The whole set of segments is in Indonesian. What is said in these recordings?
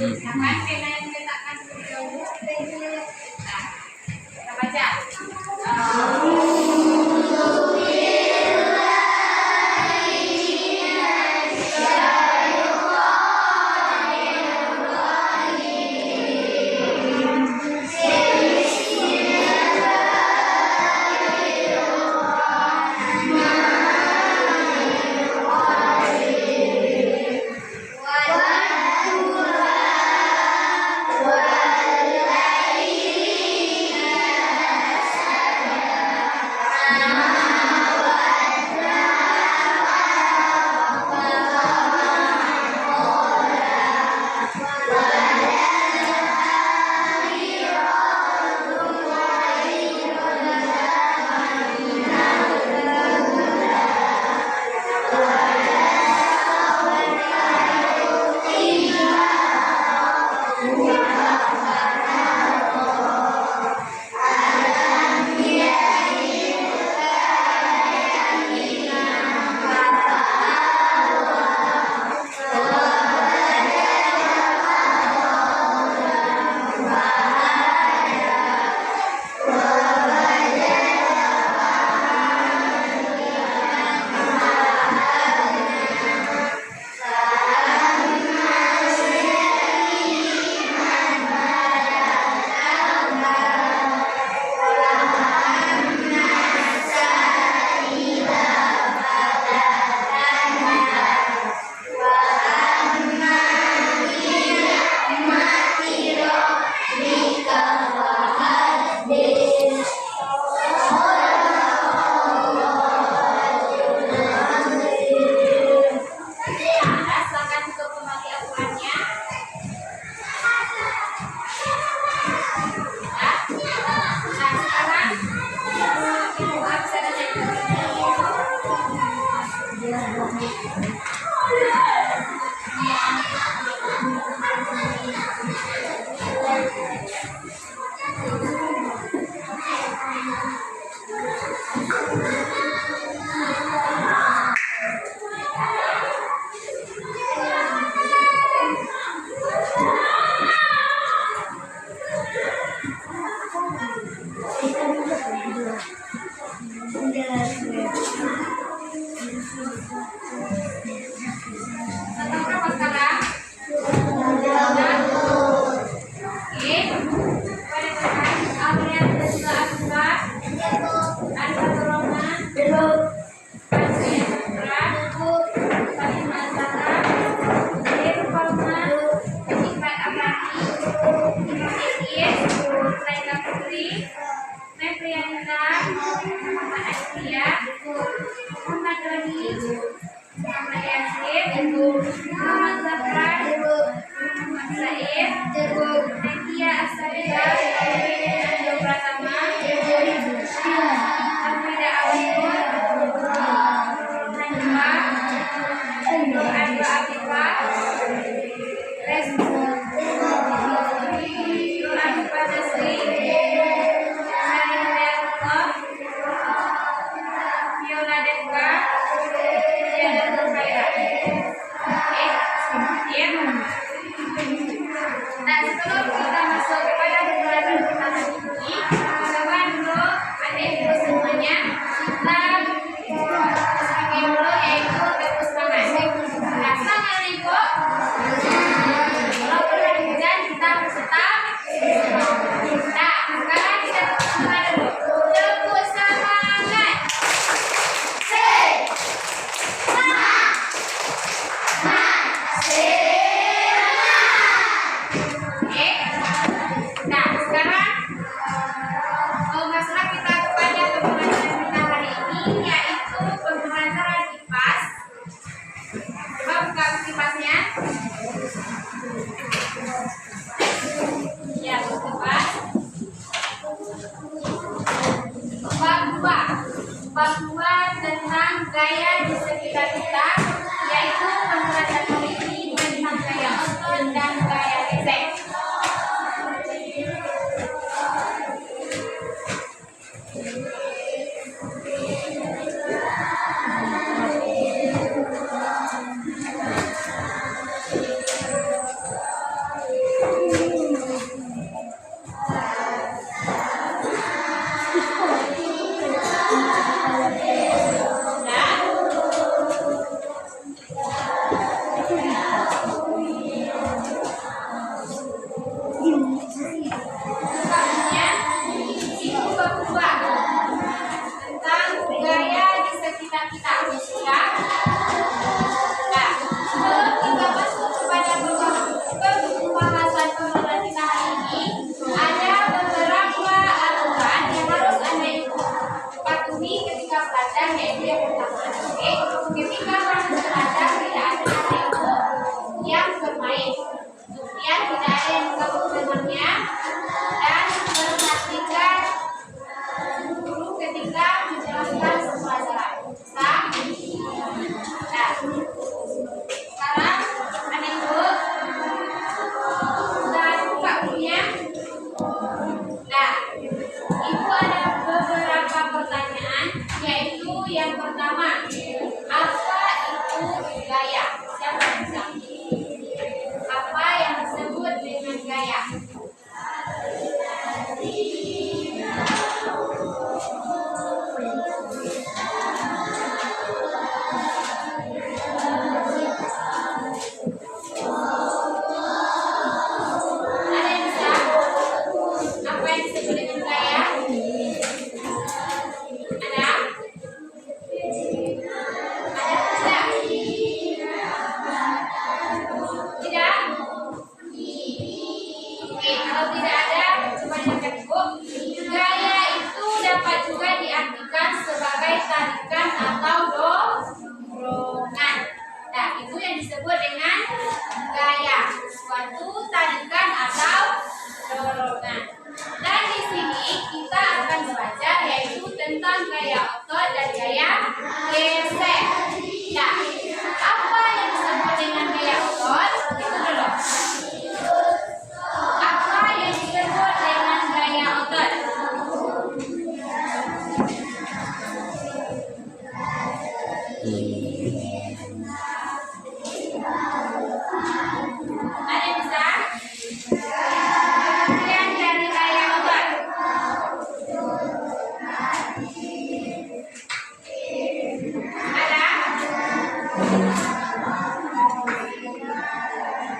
Nah, pena yang diletakkan jauh. Nah, kita baca.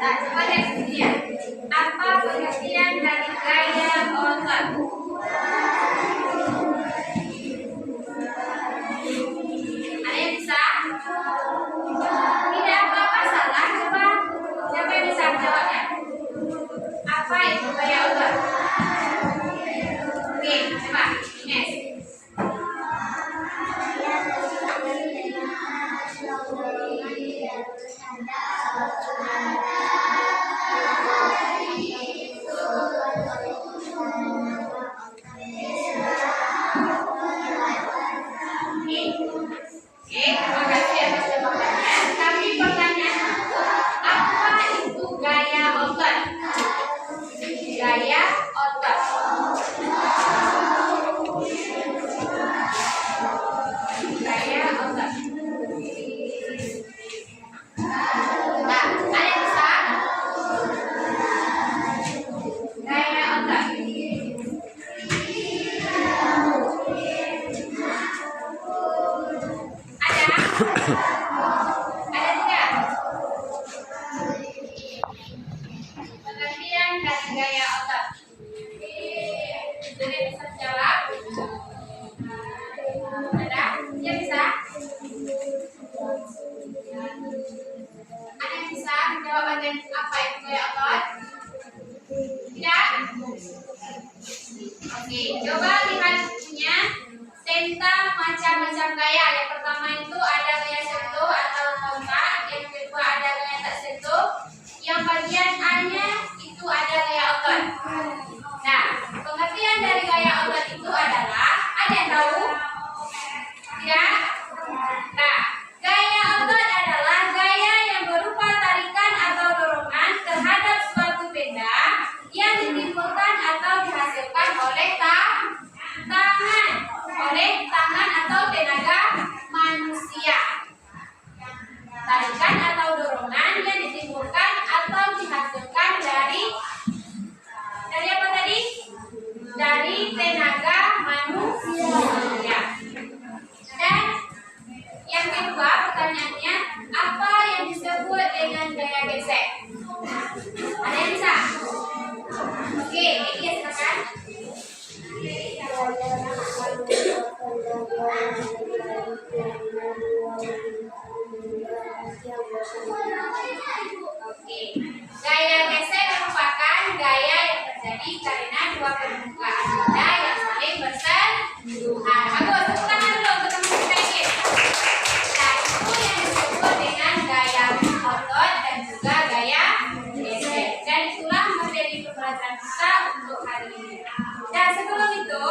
Nah, coba lihat sini ya. Apa pengertian dari gaya otot? Ada yang bisa? Tidak apa-apa salah. Coba siapa yang bisa jawabnya? Apa itu gaya otot? Oke, coba Ines. Oke, terima kasih atas jawabannya. Tapi pertanyaan, apa itu gaya otot? Gaya otot. Gaya otot. Nah, ada yang bisa? Gaya otot. Ada tidak? Pengertian dari gaya otot. Ada yang bisa jawab? Ada? Dia bisa? Ada yang bisa menjawab apa itu gaya otot? Tidak? Oke, coba lihat bukunya tentang macam-macam gaya. Yang pertama itu ada gaya sentuh atau kontak. Yang kedua ada gaya tak sentuh. Yang bagian A-nya itu ada gaya otot. Nah, pengertian dari gaya otot itu adalah, ada yang tahu? Tidak? Nah, gaya otot adalah gaya yang berupa tarikan atau dorongan terhadap suatu benda yang ditimbulkan atau dihasilkan oleh tangan atau tenaga manusia. Tarikan atau dorongan yang ditimbulkan atau dihasilkan dari apa tadi? Dari tenaga manusia. Dan yang kedua pertanyaannya, apa yang disebut dengan gaya gesek? Ada yang bisa? Oke, ini ya silakan. Oke, gaya gesek merupakan gaya yang terjadi karena dua permukaan benda yang saling bersentuhan. Bagus, tepuk tangan dulu untuk teman kita ini. Nah, itu yang disebut dengan gaya otot dan juga gaya gesek. Dan itulah materi pembelajaran kita untuk hari ini. Dan sebelum itu,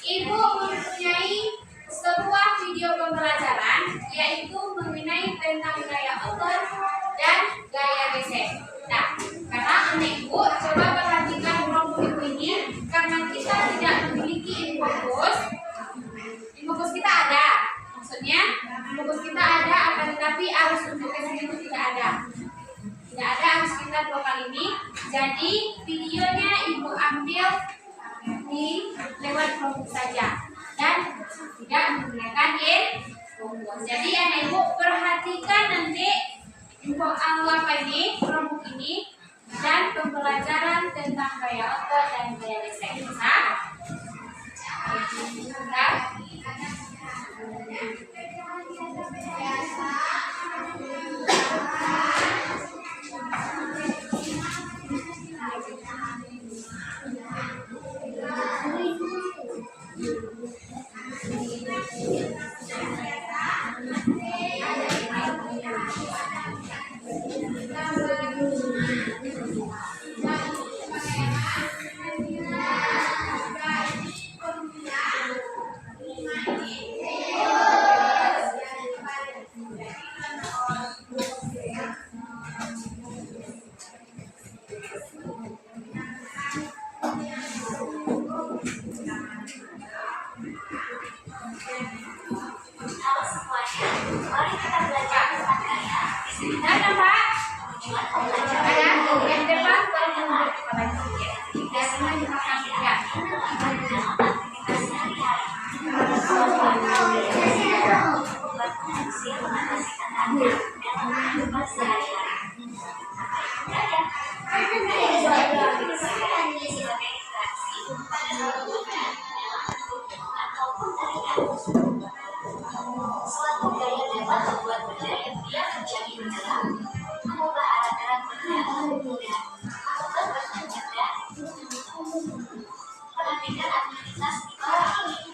Ibu mempunyai sebuah video pembelajaran yaitu mengenai tentang gaya otot dan gaya gesek. Nah, karena Ibu coba perhatikan kelompok Ibu ini, karena kita tidak memiliki infocus kita ada. Maksudnya infocus kita ada, akan tetapi arus untuk kesini itu tidak ada. Tidak ada arus kita 2 kali ini. Jadi videonya Ibu ambil di lewat kelompok saja dan tidak menggunakan infocus. Jadi Ibu perhatikan nanti info apa ini, kelompok ini, dan pembelajaran tentang gaya otot dan gaya gesek. Bisa? kehidupan sehari-hari. Gaya sebagai interaksi pada lingkungan dalam bentuk ataupun tarikan. Suatu gaya dapat membuat benda yang dia menjadi bergerak, mengubah arah gerak benda, dan mengubah bentuk benda. Perhatikan aktivitas di bawah ini.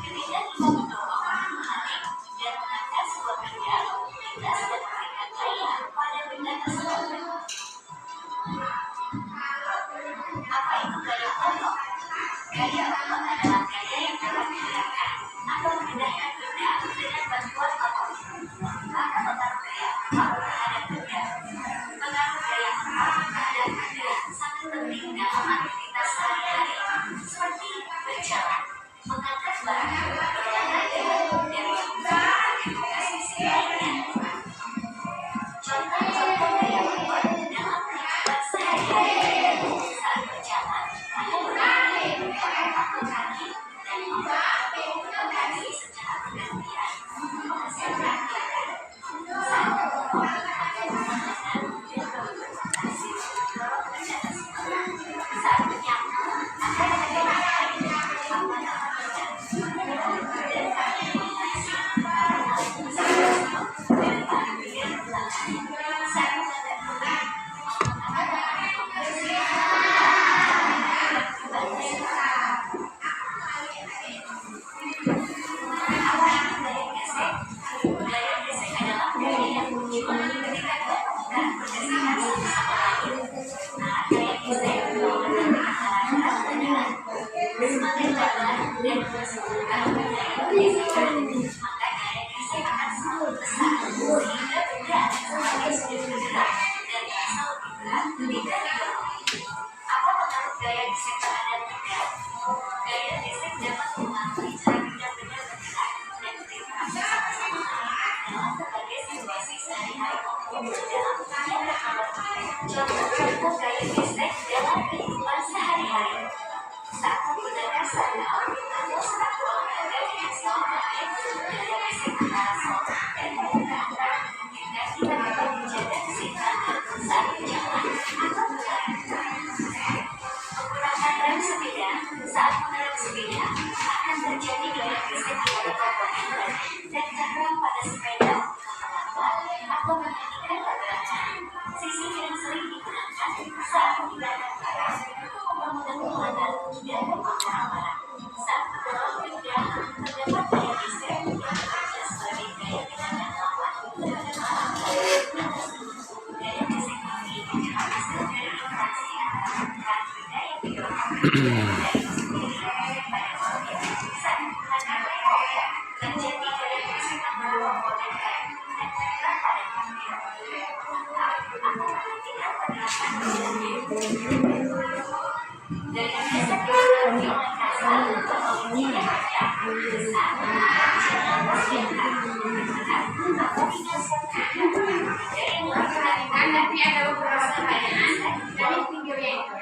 Ketika kita mendorong, menarik, dan mengangkat sebuah benda, lintas dan memberikan gaya pada benda tersebut. Apa itu gaya otot? Gaya otot adalah gaya yang dapat digerakkan atau memindahkan benda dengan bantuan otot. Maka pengaruh gaya otot terhadap benda. Pengaruh gaya otot terhadap benda sangat penting dalam aktivitas sehari-hari, seperti berjalan, mengangkat barang, berolahraga, dan melakukan aktivitas fisik lainnya. Contoh-contoh gaya otot dalam kehidupan sehari-hari: saat berjalan, Anda menggunakan otot kaki dan otot kaki secara bergantian menghasilkan gerakan. Saat mendorong, Anda menggunakan dan berkonsentrasi mendorong benda tersebut. Saat menyambut, Anda menggunakan apa nama benda dan koordinasi para alat benda tersebut dan para benda belakang. Saat menentukan gaya gesek adalah gaya yang muncul ketika dua permukaan bergesekan satu sama lain. Gaya gesek mengenai antara gerak badan. Semakin lebar dan bersebutkan benda yang bergesekan, maka gaya gesek akan semakin besar, sehingga benda akan semakin sulit bergerak dan terasa lebih berat ketika didorong. Apa pengaruh gaya gesek terhadap benda? Gaya gesek dapat mempengaruhi cara benda-benda bergerak dan berinteraksi satu sama lain dalam berbagai situasi sehari-hari maupun dalam kegiatan apapun. Contoh-contoh gaya gesek dalam kehidupan sehari-hari: saat menggunakan sandal atau sepatu olahraga dengan sol naik, gaya gesek antara sol dan punggung memungkinkan kita dapat menjaga keseimbangan saat berjalan atau berlari. Menggunakan rem sepeda, saat mengerem sepeda akan terjadi gaya gesek pada komponen ban dan cakram pada sepeda untuk memperlambat atau menghentikan pergerakan. Sisi yang sering digunakan saat menggunakan barang untuk mempermudah penguatan dan pembongkaran barang. Saat mendorong benda, terdapat gaya gesek yang bekerja sebagai gaya gerakan lawan terhadap alat atas tubuh. Gaya gesek ini adalah hasil dari interaksi antara permukaan benda yang didorong dan benda itu sendiri pada komponen. Saat menggunakan rem, terjadi gaya gesek antara komponen rem dan cakram pada komponen. Akan menghentikan pergerakan benda. Gaya gesek dipengaruhi oleh kasa atau kondisi yang ada, besar, jalan bersiapkan, bergerak, atau tidak sengaja. Gaya yang diperhatikan nanti ada beberapa pertanyaan dari video yang itu.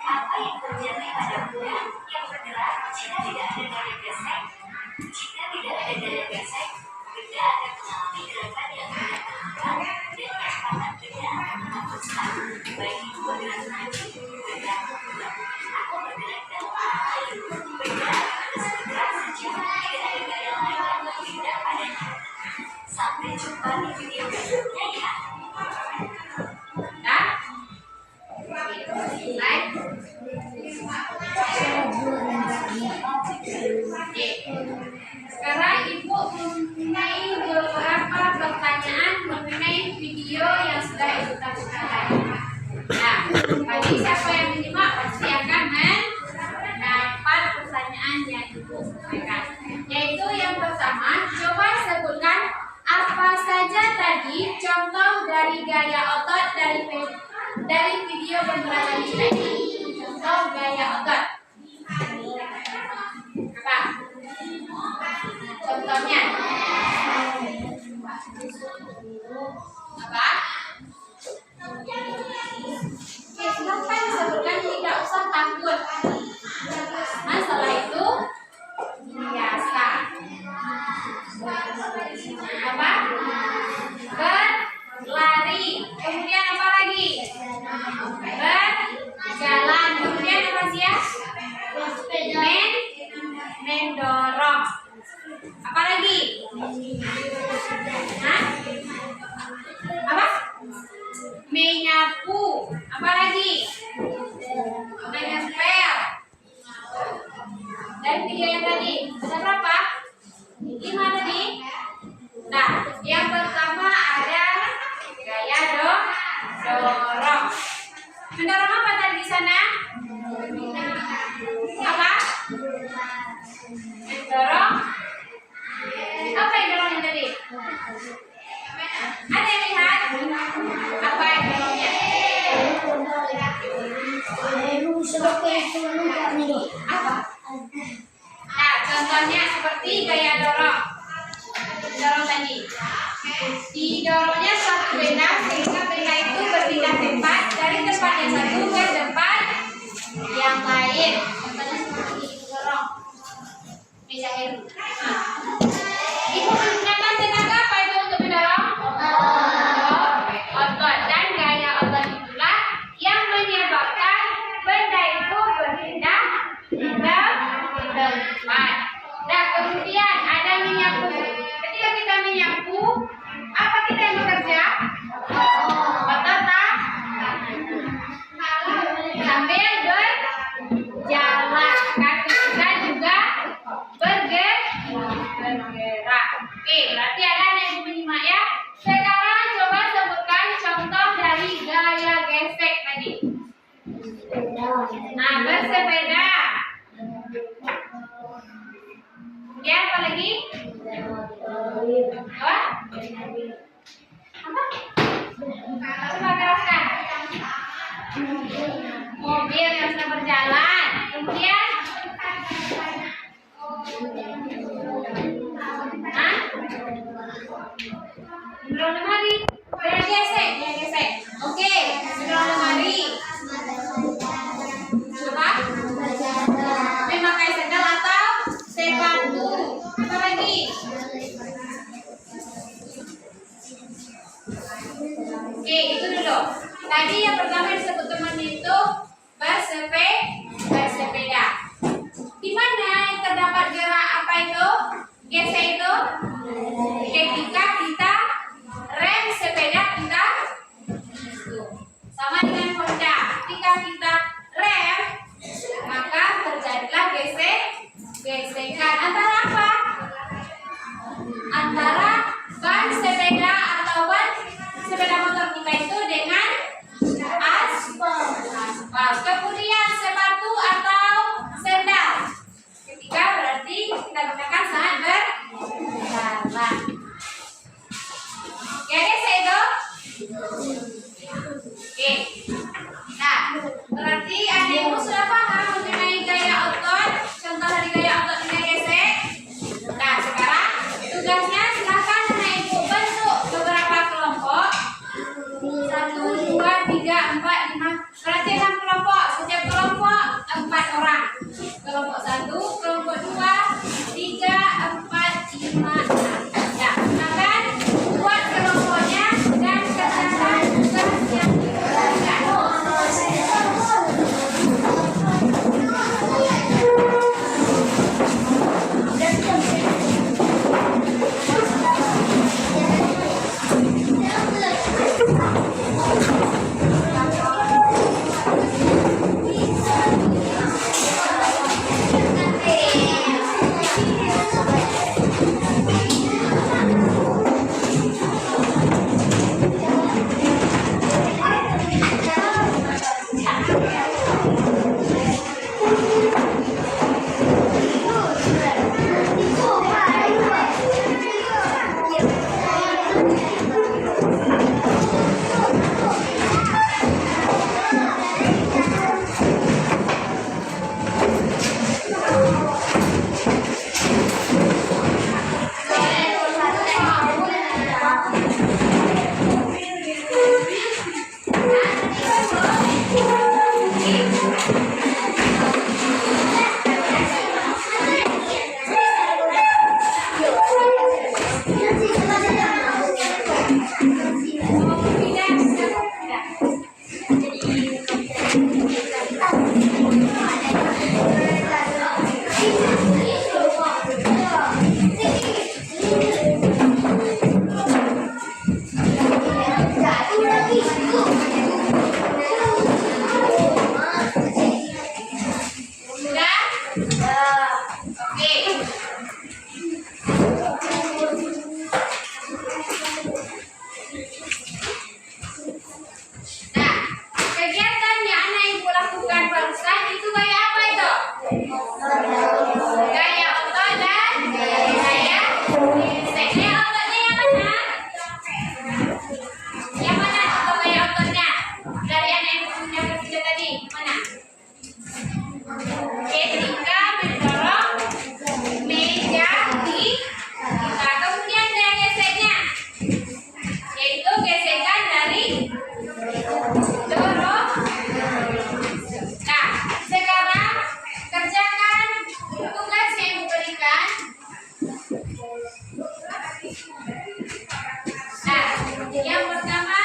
Apa yang terjadi pada benda yang bergerak jika tidak ada gaya gesek? Jika tidak ada gaya gesek, benda akan mengalami gerakan yang tidak terhadap dan kecepatan benda akan menghapuskan, baik itu bergerak maju, bergerak mundur, atau bergerak dalam arah lain. Benda akan terus bergerak sejauh tidak ada gaya lain yang berpindah padanya. Sampai jumpa di video berikutnya ya. Sekarang Ibu mempunyai beberapa pertanyaan mengenai video yang sudah Ibu tanyakan tadi. Nah, bagi siapa yang menyimak pasti akan mendapat pertanyaan yang Ibu sampaikan. Yaitu yang pertama, coba sebutkan apa saja tadi contoh dari gaya otot dari video pembelajaran kita ini. Contoh gaya otot. Apa? Contohnya. Apa? Oke, silakan sebutkan, tidak usah takut. Nah, setelah itu biasa. Apa? menyapu. Apa lagi? Menempel. Dan video yang tadi ada berapa? 5 tadi. Nah, yang pertama ada gaya dorong. Mendorong apa tadi di sana? Apa? Mendorong. Apa yang dorongnya tadi? Ada yang lihat? Apa yang dorongnya? Apa? Nah, contohnya seperti gaya dorong. Dorong tadi. Didorongnya suatu benda sehingga benda itu berpindah tempat dari tempat yang satu ke tempat yang lain. Contohnya seperti itu dorong. Meja Heru. Digunakan tenaga apa itu untuk mendorong? Otot. Dan gaya otot itulah yang menyebabkan benda itu berpindah di tempat. Nah, kemudian ada menyapu. Ketika kita menyapu, apa kita yang bekerja? Otot sambil berjalan. Kaki kita juga bergerak. Oke, berarti ada yang menyimak ya. Sekarang coba sebutkan contoh dari gaya gesek tadi. Nah, bersepeda. Kemudian apa lagi? Apa? Coba teruskan. Mobil yang sedang berjalan. Kemudian mendorong lemari. Gaya gesek. Oke, mendorong lemari. Coba memakai sandal atau sepatu. Apa lagi? Oke, itu dulu. Tadi yang pertama disebut teman itu bersepeda. Di mana yang terdapat gerak apa itu? Gesek itu? Ketika kita rem sepeda kita sama dengan Honda. Ketika kita rem, maka terjadilah gesekan antara apa? Antara ban sepeda atau ban sepeda motor kita itu dengan aspal. Kemudian sepatu atau sandal. Ketika berarti kita gunakan saat berjalan. Oke, gesek itu. Oke. Nah, berarti adikmu sudah paham mengenai gaya otot. Contoh dari gaya otot dengan gesek. Nah, sekarang tugasnya silakan anak ibu bentuk beberapa kelompok. 1, 2, 3, 4, 5. Berarti 6 kelompok. Setiap kelompok 4 orang. Kelompok 1, kelompok 2, 3, 4, 5, 6. Ya, silakan buat kelompoknya dan kerjakan tugas yang diberikan. Jatuh lagi. Nah, kegiatan yang anak ibu lakukan barusan itu gaya apa itu? Gaya otot dan gaya gesek. Gaya ototnya yang mana? Yang mana contoh gaya ototnya? Dari anak ibu punya ketiga tadi, mana? Ketika mendorong meja di kita. Kemudian gaya geseknya, yaitu gesekan dari dorong. Nah, sekarang kerjakan tugas yang ibu berikan. Nah, yang pertama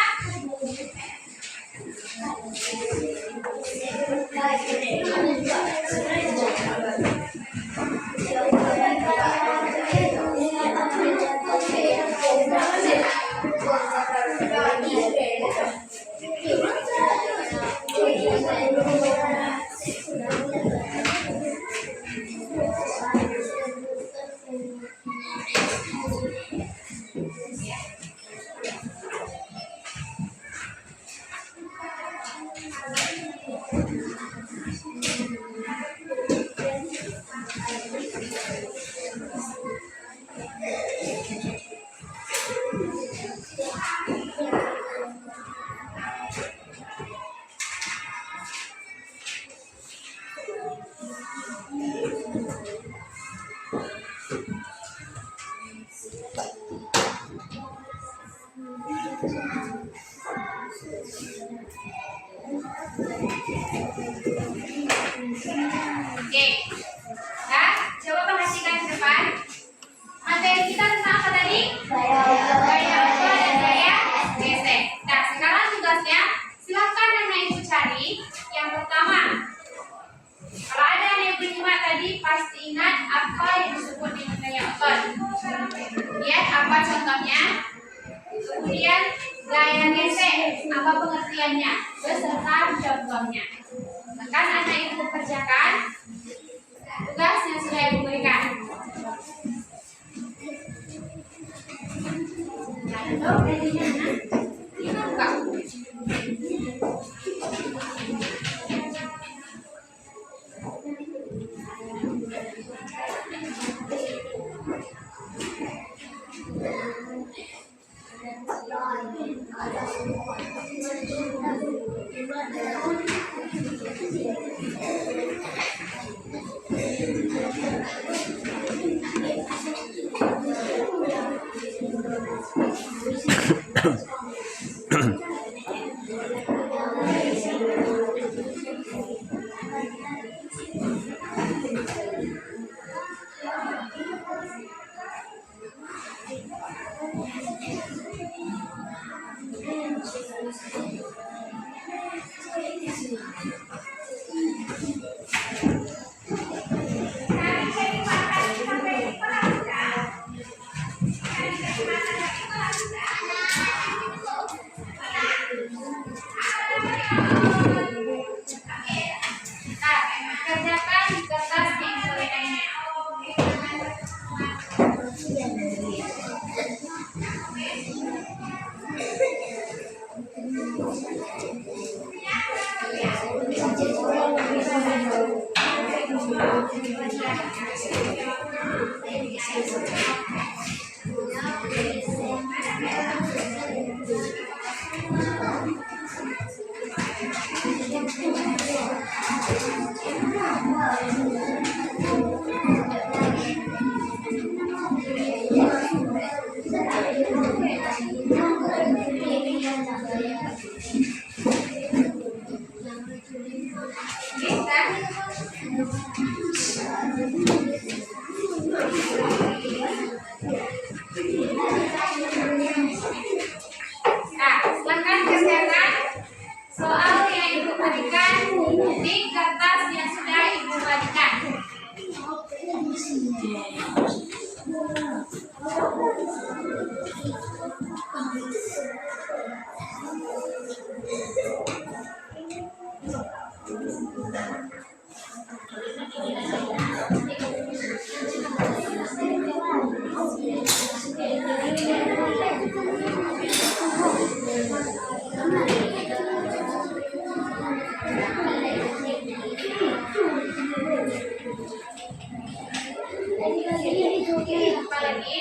oke. Nah, coba perhatikan ke depan. Materi kita tentang apa tadi? Gaya otot dan gaya gesek. Nah, sekarang tugasnya silakan anak ibu cari. Yang pertama, kalau ada anak ibu nyimak tadi, pasti ingat apa yang disebut dengan gaya otot. Lihat apa contohnya. Kemudian gaya gesek, apa pengertiannya, beserta contohnya. Akan anak ibu kerjakan tugas yang sudah ibu berikan. Lalu jadinya ini buka. Kerjakan di kertas yang boleh lainnya. Apa lagi?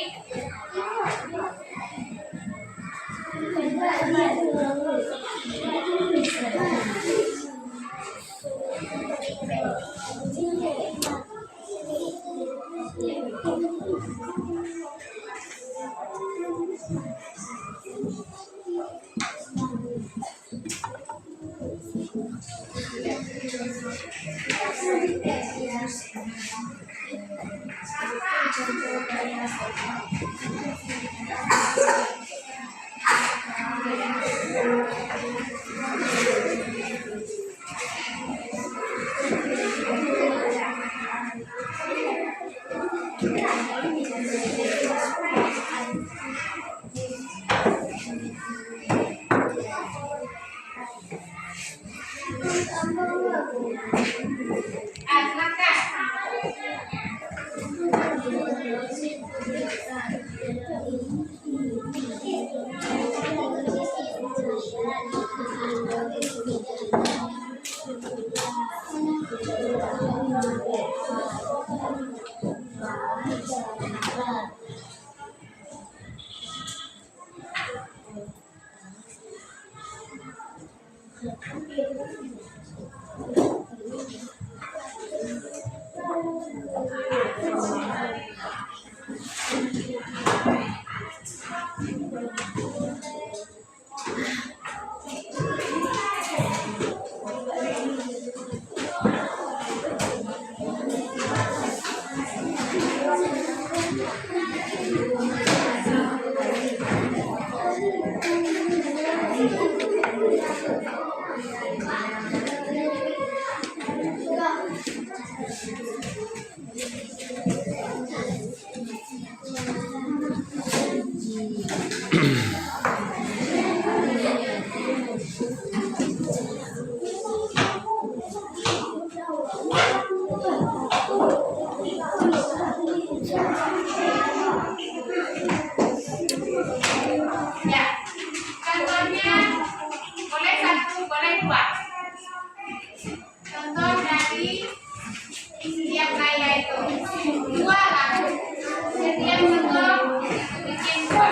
Ya, contohnya boleh satu, boleh dua. Contoh dari setiap gaya itu dua lah. Setiap contoh bikin dua.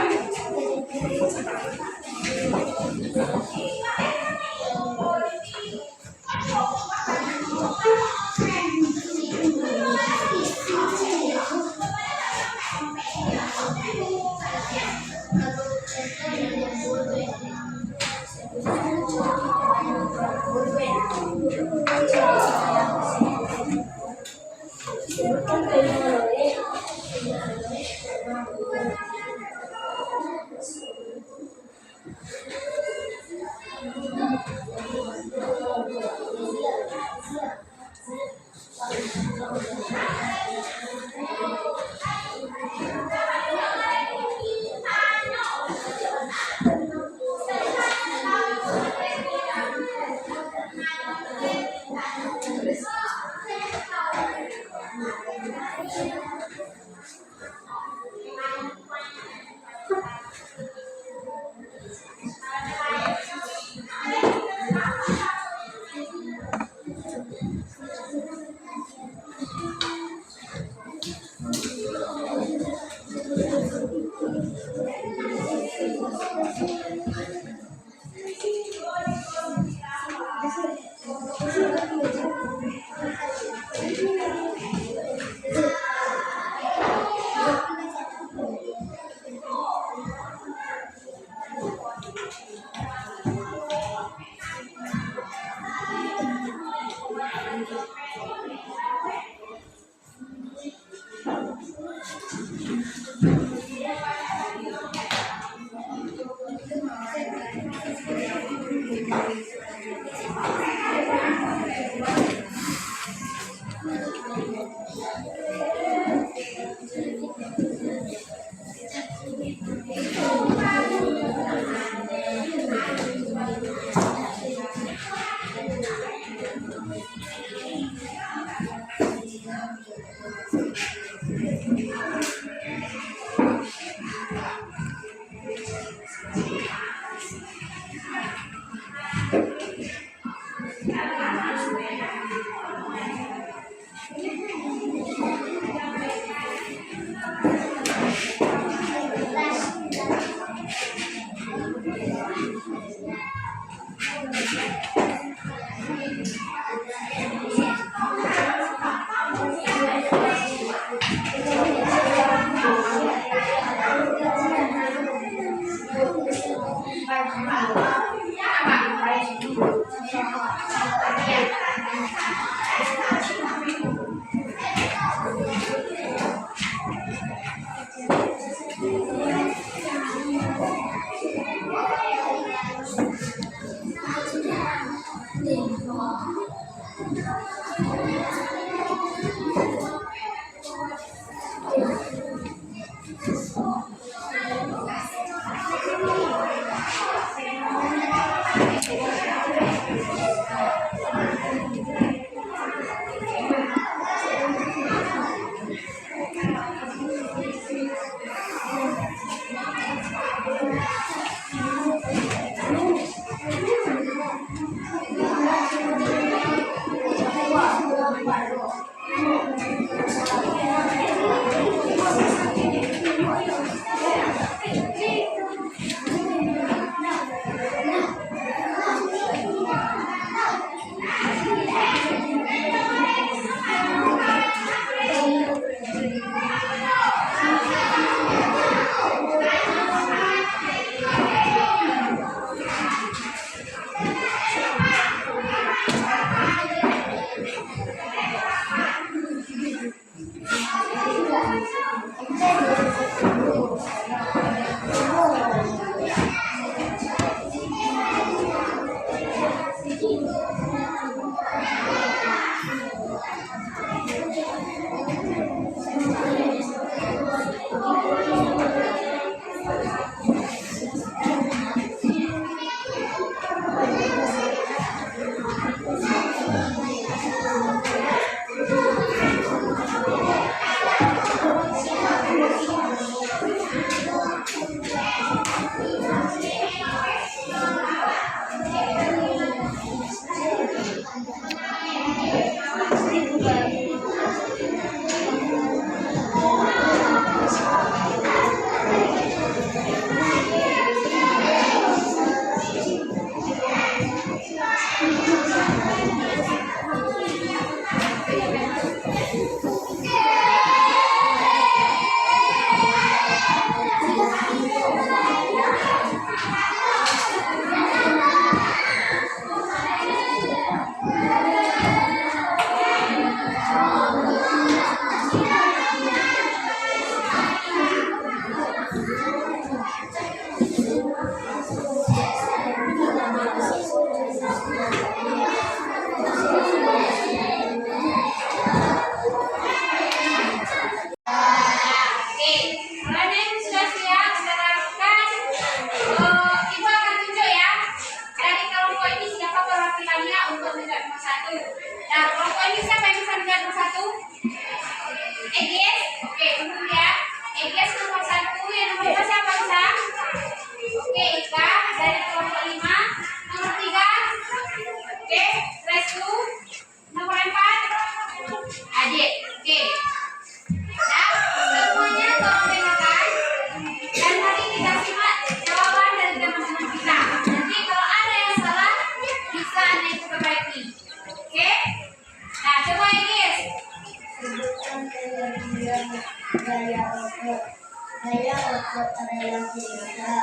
Gaya otot adalah tenaga.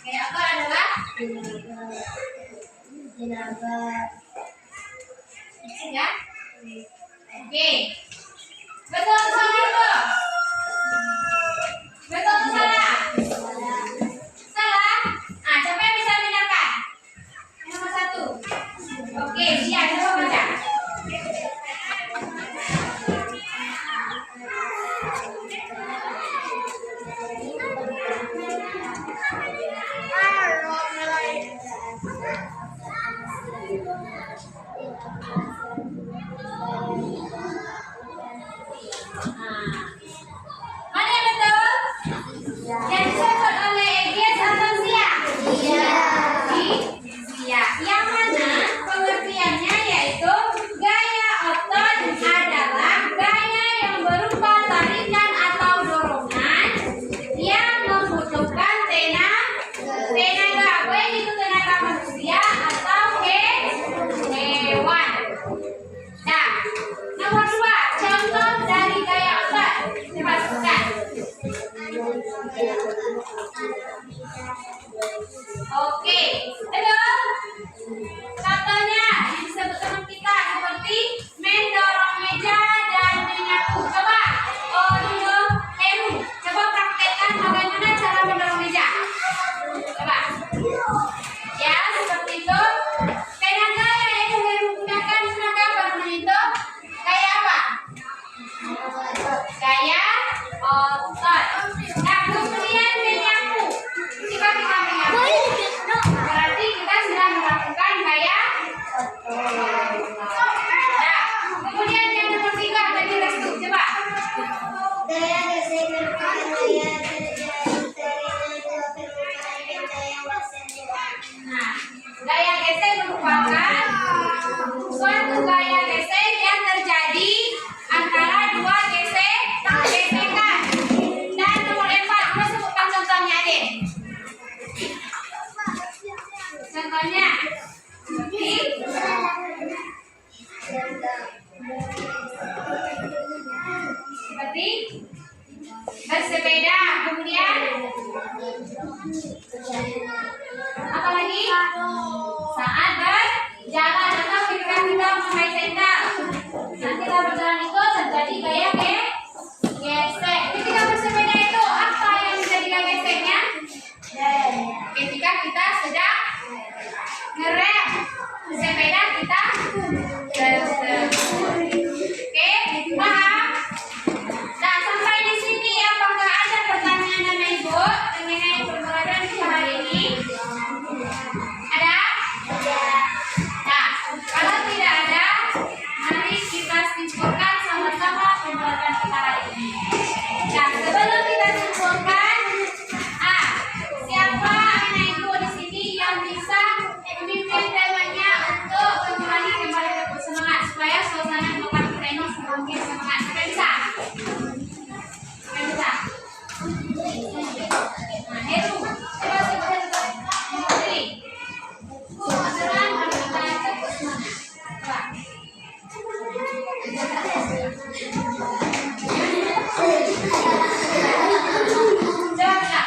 Gaya apa adalah? Tenaga. Ya? Oke. Betul atau salah itu? Betul atau salah? Salah? Ah, siapa yang bisa benarkan? Yang nomor satu. Oke, siap. Coba baca. Oke, betul. Contohnya yang disebut teman kita seperti mendorong meja dan menyapu. Coba, dulu Heru, coba praktekkan bagaimana cara mendorong meja. Coba. Ya, seperti itu. Tenaga yang Heru gunakan tenaga apa namanya itu? Gaya apa? Gaya otot. Nah, kemudian menyapu. Jika kita menyapu, berarti kita sedang melakukan gaya otot. Nah, kemudian yang nomor 3 tadi Restu, coba. Gaya gesek merupakan gaya terjadi dua permukaan benda yang bersenggolan. Nah, gaya gesek merupakan suatu gaya gesek yang terjadi antara dua gesekan. Dan nomor 4, kita sebutkan contohnya deh. Contohnya, seperti bersepeda, kemudian apa lagi? Saat berjalan atau ketika kita memakai sendal. Nanti kita berjalan itu terjadi gaya gesek. Ketika bersepeda itu apa yang menjadi gaya geseknya? Ketika kita sedang ngerem sepeda kita tersebut. Oke, paham? Nah, sampai di sini apakah ada pertanyaan dari Ibu mengenai pembelajaran kita hari ini? Ada? Nah, kalau tidak ada, mari kita simpulkan sama-sama pembelajaran kita hari ini. Nah, sebelum kita simpulkan, siapa anak ibu di sini yang bisa memimpin temanya untuk kembali bersemangat supaya suasana tempat pleno semakin semangat? Siapa bisa? Siapa bisa? Nah, Heru, coba sebutkan Putri. Pembesaran wanita bersemangat. Coba. Coba kita.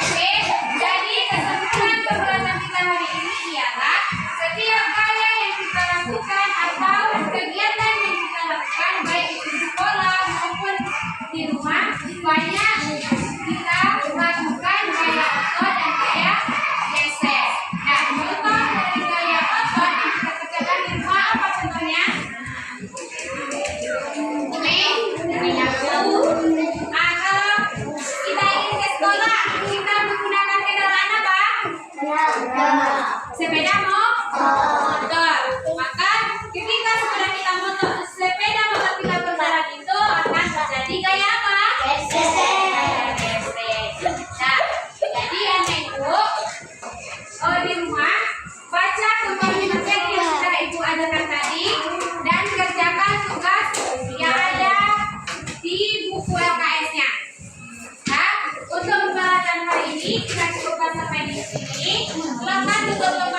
Oke, jadi kesimpulan pembelajaran kita hari ini ialah setiap gaya yang kita lakukan atau kegiatan yang kita lakukan baik itu di sekolah maupun di rumah, banyak kita lakukan gaya otot dan gaya gesek. Nah, contoh dari gaya otot yang kita kerjakan di rumah apa contohnya? Menyapu. Atau kita ingin ke sekolah, kita menggunakan kendaraan apa? Sepeda motor. Maka ketika sepeda motor kita berjalan itu akan terjadi gaya apa? Gaya gesek. Nah, jadi anak ibu di rumah baca kembali materi yang sudah ibu ajarkan tadi dan kerjakan tugas yang ada di buku LKS-nya. Nah, untuk pembelajaran hari ini kita cukupkan sampai di sini. Silakan tutup